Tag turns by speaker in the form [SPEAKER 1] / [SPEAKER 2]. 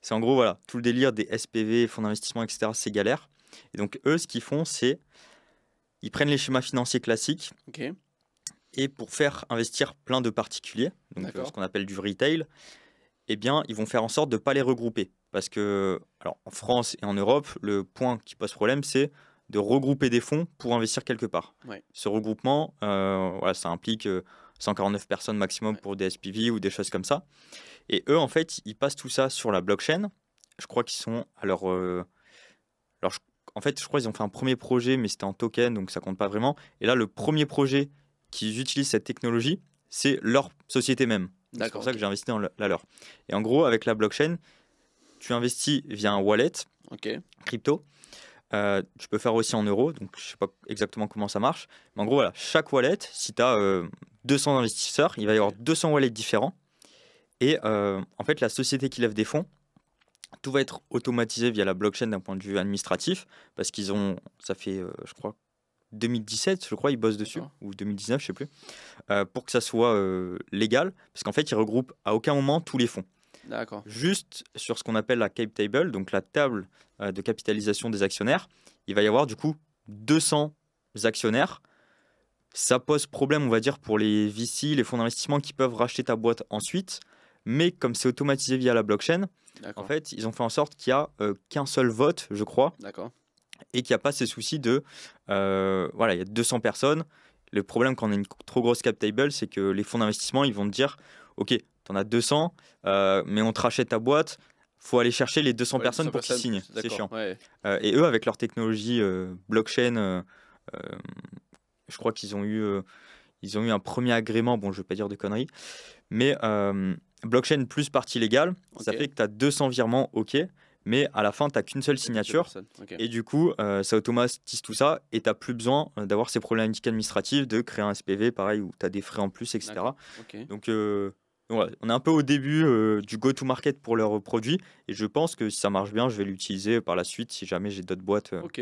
[SPEAKER 1] C'est en gros, voilà, tout le délire des SPV, fonds d'investissement, etc., c'est galère. Et donc, eux, ce qu'ils font, c'est ils prennent les schémas financiers classiques
[SPEAKER 2] Ok,
[SPEAKER 1] et pour faire investir plein de particuliers, donc ce
[SPEAKER 2] d'accord.
[SPEAKER 1] qu'on appelle du retail, eh bien, ils vont faire en sorte de ne pas les regrouper. Parce que, alors, en France et en Europe, le point qui pose problème, c'est de regrouper des fonds pour investir quelque part.
[SPEAKER 2] Ouais,
[SPEAKER 1] Ce regroupement, voilà, ça implique 149 personnes maximum
[SPEAKER 2] ouais.
[SPEAKER 1] pour des SPV ou des choses comme ça. Et eux, en fait, ils passent tout ça sur la blockchain. Je crois qu'ils sont à alors, en fait, je crois qu'ils ont fait un premier projet, mais c'était en token, donc ça compte pas vraiment. Et là, le premier projet qui utilise cette technologie, c'est leur société même. Donc, c'est pour
[SPEAKER 2] D'accord,
[SPEAKER 1] ça que
[SPEAKER 2] ok.
[SPEAKER 1] j'ai investi dans la leur. Et en gros, avec la blockchain, tu investis via un wallet
[SPEAKER 2] Ok,
[SPEAKER 1] crypto. Tu peux faire aussi en euros, donc je sais pas exactement comment ça marche. Mais en gros, voilà, chaque wallet, si tu as 200 investisseurs, il va y avoir
[SPEAKER 2] ok.
[SPEAKER 1] 200 wallets différents. Et en fait, la société qui lève des fonds, tout va être automatisé via la blockchain d'un point de vue administratif, parce qu'ils ont, ça fait, je crois, 2017, je crois, ils bossent dessus,
[SPEAKER 2] D'accord,
[SPEAKER 1] ou 2019, je sais plus, pour que ça soit légal, parce qu'en fait, ils regroupent à aucun moment tous les fonds.
[SPEAKER 2] d'accord.
[SPEAKER 1] Juste sur ce qu'on appelle la cap table, donc la table de capitalisation des actionnaires, il va y avoir du coup 200 actionnaires. Ça pose problème, on va dire, pour les VC, les fonds d'investissement qui peuvent racheter ta boîte ensuite. Mais comme c'est automatisé via la blockchain, en
[SPEAKER 2] D'accord,
[SPEAKER 1] fait, ils ont fait en sorte qu'il n'y a qu'un seul vote, je crois,
[SPEAKER 2] d'accord.
[SPEAKER 1] et qu'il n'y a pas ces soucis de, voilà, il y a 200 personnes. Le problème quand on a une trop grosse cap table, c'est que les fonds d'investissement, ils vont te dire, OK, tu en as 200, mais on te rachète ta boîte, faut aller chercher les 200
[SPEAKER 2] Ouais,
[SPEAKER 1] personnes
[SPEAKER 2] 200
[SPEAKER 1] pour qu'ils
[SPEAKER 2] personnes
[SPEAKER 1] signent.
[SPEAKER 2] plus.
[SPEAKER 1] C'est
[SPEAKER 2] D'accord,
[SPEAKER 1] chiant.
[SPEAKER 2] ouais.
[SPEAKER 1] Et eux, avec leur technologie blockchain, euh, je crois qu'ils ont eu un premier agrément, bon, je ne vais pas dire de conneries, mais blockchain plus partie légale,
[SPEAKER 2] Ok.
[SPEAKER 1] ça fait que tu as 200 virements, OK, mais à la fin, tu n'as qu'une seule
[SPEAKER 2] Il y a qu'une seule
[SPEAKER 1] signature.
[SPEAKER 2] personne. Ok.
[SPEAKER 1] Et du coup, ça automatise tout ça et tu n'as plus besoin d'avoir ces problématiques administratives, de créer un SPV, pareil, où tu as des frais en plus,
[SPEAKER 2] D'accord.
[SPEAKER 1] etc.
[SPEAKER 2] Ok.
[SPEAKER 1] Donc, ouais, on est un peu au début du go-to-market pour leurs produits et je pense que si ça marche bien, je vais l'utiliser par la suite si jamais j'ai d'autres boîtes.
[SPEAKER 2] Ok.